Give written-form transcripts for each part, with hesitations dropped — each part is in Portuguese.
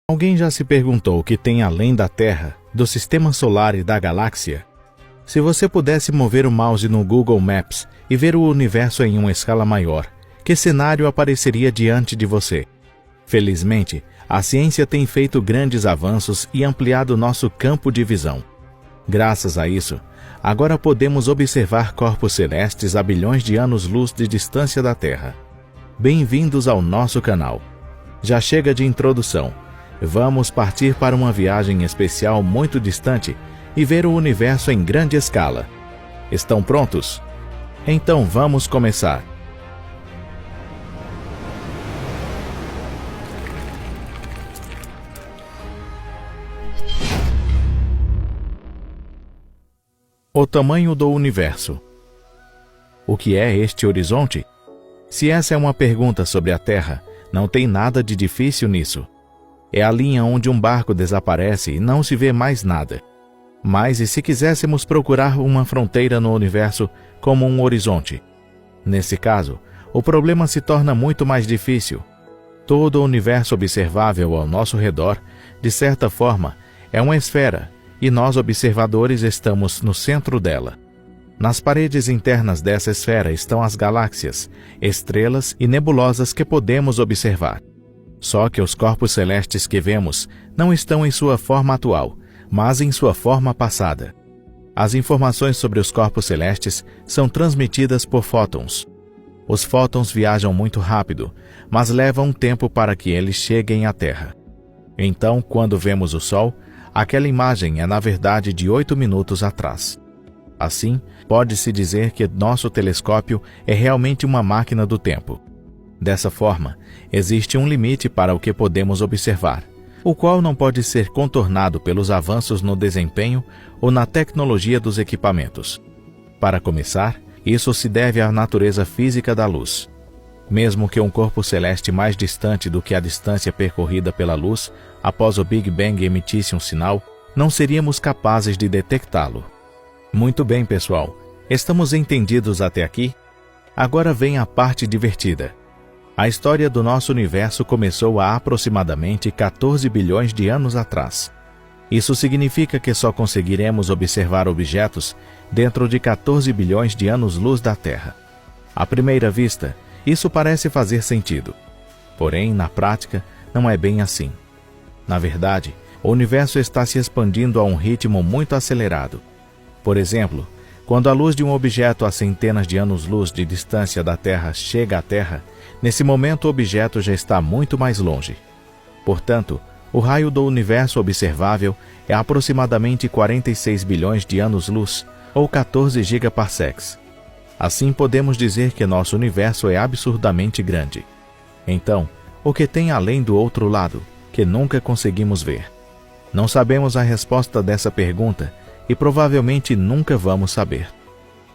Alguém já se perguntou o que tem além da Terra, do Sistema Solar e da galáxia? Se você pudesse mover o mouse no Google Maps e ver o universo em uma escala maior, que cenário apareceria diante de você? Felizmente, a ciência tem feito grandes avanços e ampliado nosso campo de visão. Graças a isso, agora podemos observar corpos celestes a bilhões de anos-luz de distância da Terra. Bem-vindos ao nosso canal. Já chega de introdução. Vamos partir para uma viagem especial muito distante e ver o universo em grande escala. Estão prontos? Então vamos começar. O tamanho do universo. O que é este horizonte? Se essa é uma pergunta sobre a Terra, não tem nada de difícil nisso. É a linha onde um barco desaparece e não se vê mais nada. Mas e se quiséssemos procurar uma fronteira no universo como um horizonte? Nesse caso, o problema se torna muito mais difícil. Todo o universo observável ao nosso redor, de certa forma, é uma esfera, e nós observadores estamos no centro dela. Nas paredes internas dessa esfera estão as galáxias, estrelas e nebulosas que podemos observar. Só que os corpos celestes que vemos não estão em sua forma atual, mas em sua forma passada. As informações sobre os corpos celestes são transmitidas por fótons. Os fótons viajam muito rápido, mas levam um tempo para que eles cheguem à Terra. Então, quando vemos o Sol, aquela imagem é na verdade de 8 minutos atrás. Assim, pode-se dizer que nosso telescópio é realmente uma máquina do tempo. Dessa forma, existe um limite para o que podemos observar, o qual não pode ser contornado pelos avanços no desempenho ou na tecnologia dos equipamentos. Para começar, isso se deve à natureza física da luz. Mesmo que um corpo celeste mais distante do que a distância percorrida pela luz após o Big Bang emitisse um sinal, não seríamos capazes de detectá-lo. Muito bem, pessoal. Estamos entendidos até aqui? Agora vem a parte divertida. A história do nosso universo começou há aproximadamente 14 bilhões de anos atrás. Isso significa que só conseguiremos observar objetos dentro de 14 bilhões de anos-luz da Terra. À primeira vista, isso parece fazer sentido. Porém, na prática, não é bem assim. Na verdade, o universo está se expandindo a um ritmo muito acelerado. Por exemplo, quando a luz de um objeto a centenas de anos-luz de distância da Terra chega à Terra, nesse momento o objeto já está muito mais longe. Portanto, o raio do universo observável é aproximadamente 46 bilhões de anos-luz, ou 14 gigaparsecs. Assim podemos dizer que nosso universo é absurdamente grande. Então, o que tem além do outro lado, que nunca conseguimos ver? Não sabemos a resposta dessa pergunta e provavelmente nunca vamos saber.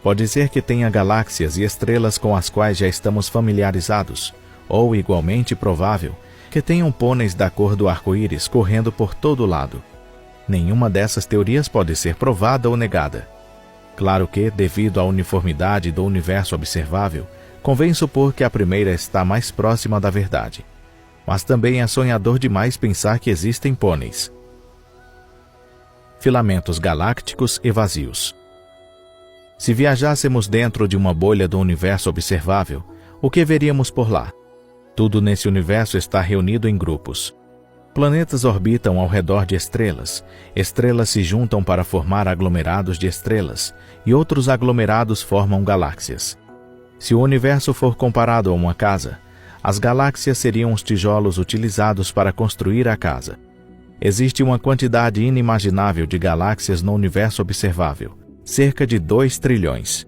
Pode ser que tenha galáxias e estrelas com as quais já estamos familiarizados, ou, igualmente provável, que tenham pôneis da cor do arco-íris correndo por todo lado. Nenhuma dessas teorias pode ser provada ou negada. Claro que, devido à uniformidade do universo observável, convém supor que a primeira está mais próxima da verdade. Mas também é sonhador demais pensar que existem pôneis. Filamentos galácticos e vazios. Se viajássemos dentro de uma bolha do universo observável, o que veríamos por lá? Tudo nesse universo está reunido em grupos. Planetas orbitam ao redor de estrelas, estrelas se juntam para formar aglomerados de estrelas, e outros aglomerados formam galáxias. Se o universo for comparado a uma casa, as galáxias seriam os tijolos utilizados para construir a casa. Existe uma quantidade inimaginável de galáxias no universo observável, cerca de 2 trilhões.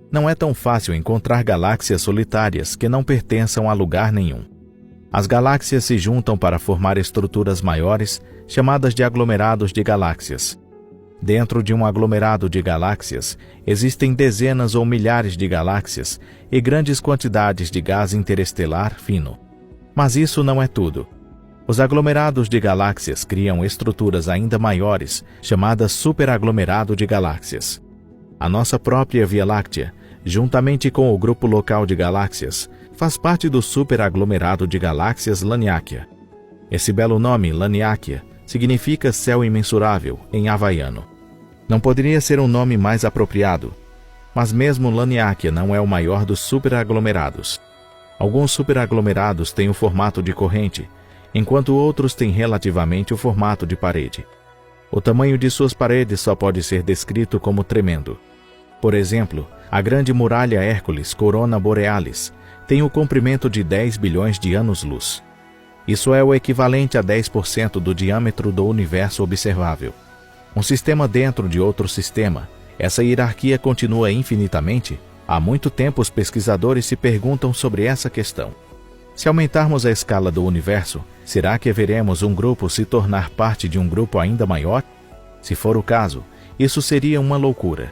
Não é tão fácil encontrar galáxias solitárias que não pertençam a lugar nenhum. As galáxias se juntam para formar estruturas maiores, chamadas de aglomerados de galáxias. Dentro de um aglomerado de galáxias, existem dezenas ou milhares de galáxias e grandes quantidades de gás interestelar fino. Mas isso não é tudo. Os aglomerados de galáxias criam estruturas ainda maiores, chamadas superaglomerado de galáxias. A nossa própria Via Láctea, juntamente com o grupo local de galáxias, faz parte do superaglomerado de galáxias Laniakea. Esse belo nome, Laniakea, significa céu imensurável em havaiano. Não poderia ser um nome mais apropriado, mas mesmo Laniakea não é o maior dos superaglomerados. Alguns superaglomerados têm o formato de corrente, enquanto outros têm relativamente o formato de parede. O tamanho de suas paredes só pode ser descrito como tremendo. Por exemplo, a Grande Muralha Hércules Corona Borealis tem o comprimento de 10 bilhões de anos-luz. Isso é o equivalente a 10% do diâmetro do universo observável. Um sistema dentro de outro sistema, essa hierarquia continua infinitamente? Há muito tempo os pesquisadores se perguntam sobre essa questão. Se aumentarmos a escala do universo, será que veremos um grupo se tornar parte de um grupo ainda maior? Se for o caso, isso seria uma loucura.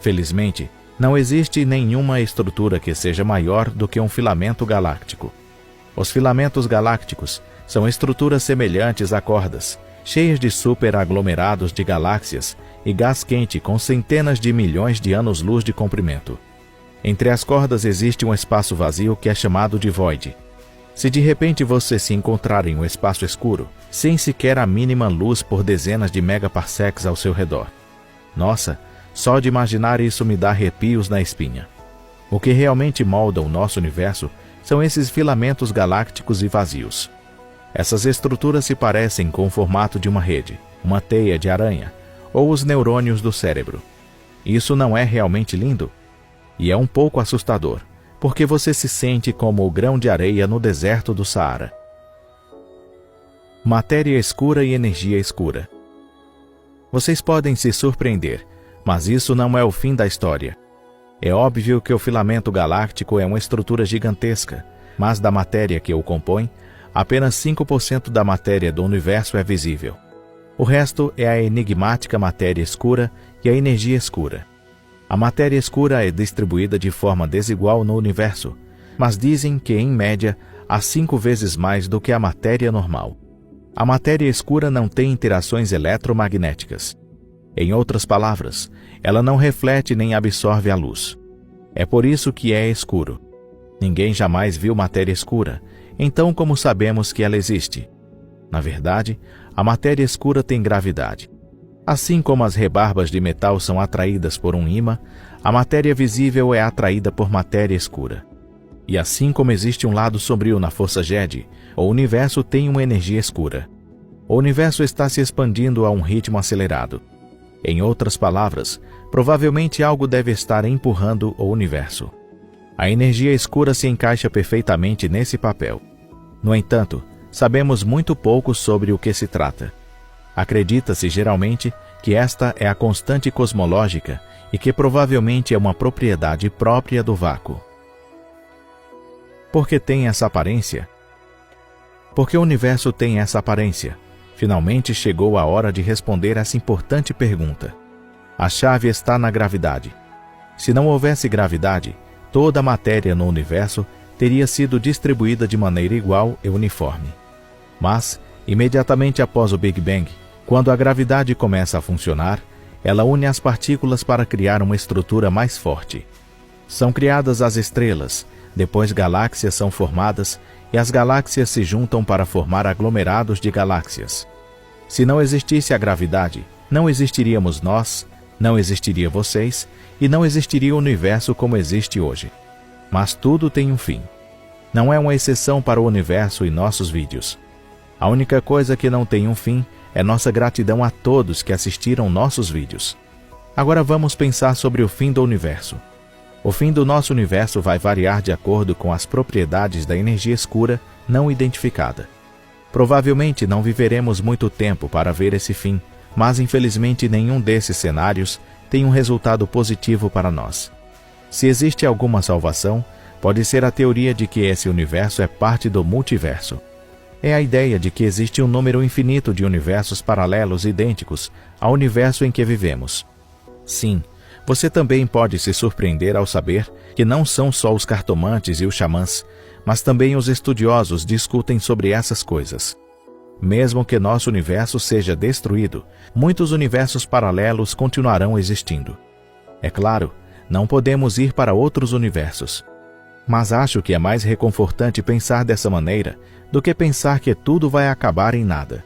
Felizmente, não existe nenhuma estrutura que seja maior do que um filamento galáctico. Os filamentos galácticos são estruturas semelhantes a cordas, cheias de superaglomerados de galáxias e gás quente com centenas de milhões de anos-luz de comprimento. Entre as cordas existe um espaço vazio que é chamado de void. Se de repente você se encontrar em um espaço escuro, sem sequer a mínima luz por dezenas de megaparsecs ao seu redor. Nossa, só de imaginar isso me dá arrepios na espinha. O que realmente molda o nosso universo são esses filamentos galácticos e vazios. Essas estruturas se parecem com o formato de uma rede, uma teia de aranha, ou os neurônios do cérebro. Isso não é realmente lindo? E é um pouco assustador, porque você se sente como o grão de areia no deserto do Saara. Matéria escura e energia escura. Vocês podem se surpreender, mas isso não é o fim da história. É óbvio que o filamento galáctico é uma estrutura gigantesca, mas da matéria que o compõe, apenas 5% da matéria do universo é visível. O resto é a enigmática matéria escura e a energia escura. A matéria escura é distribuída de forma desigual no universo, mas dizem que, em média, há 5 vezes mais do que a matéria normal. A matéria escura não tem interações eletromagnéticas. Em outras palavras, ela não reflete nem absorve a luz. É por isso que é escuro. Ninguém jamais viu matéria escura, então como sabemos que ela existe? Na verdade, a matéria escura tem gravidade. Assim como as rebarbas de metal são atraídas por um ímã, a matéria visível é atraída por matéria escura. E assim como existe um lado sombrio na força Jedi, o universo tem uma energia escura. O universo está se expandindo a um ritmo acelerado. Em outras palavras, provavelmente algo deve estar empurrando o universo. A energia escura se encaixa perfeitamente nesse papel. No entanto, sabemos muito pouco sobre o que se trata. Acredita-se geralmente que esta é a constante cosmológica e que provavelmente é uma propriedade própria do vácuo. Por que tem essa aparência? Porque o universo tem essa aparência. Finalmente chegou a hora de responder essa importante pergunta. A chave está na gravidade. Se não houvesse gravidade, toda a matéria no universo teria sido distribuída de maneira igual e uniforme. Mas, imediatamente após o Big Bang, quando a gravidade começa a funcionar, ela une as partículas para criar uma estrutura mais forte. São criadas as estrelas, depois galáxias são formadas e as galáxias se juntam para formar aglomerados de galáxias. Se não existisse a gravidade, não existiríamos nós, não existiria vocês e não existiria o universo como existe hoje. Mas tudo tem um fim. Não é uma exceção para o universo e nossos vídeos. A única coisa que não tem um fim é nossa gratidão a todos que assistiram nossos vídeos. Agora vamos pensar sobre o fim do universo. O fim do nosso universo vai variar de acordo com as propriedades da energia escura não identificada. Provavelmente não viveremos muito tempo para ver esse fim, mas infelizmente nenhum desses cenários tem um resultado positivo para nós. Se existe alguma salvação, pode ser a teoria de que esse universo é parte do multiverso. É a ideia de que existe um número infinito de universos paralelos idênticos ao universo em que vivemos. Sim, você também pode se surpreender ao saber que não são só os cartomantes e os xamãs, mas também os estudiosos discutem sobre essas coisas. Mesmo que nosso universo seja destruído, muitos universos paralelos continuarão existindo. É claro, não podemos ir para outros universos. Mas acho que é mais reconfortante pensar dessa maneira do que pensar que tudo vai acabar em nada.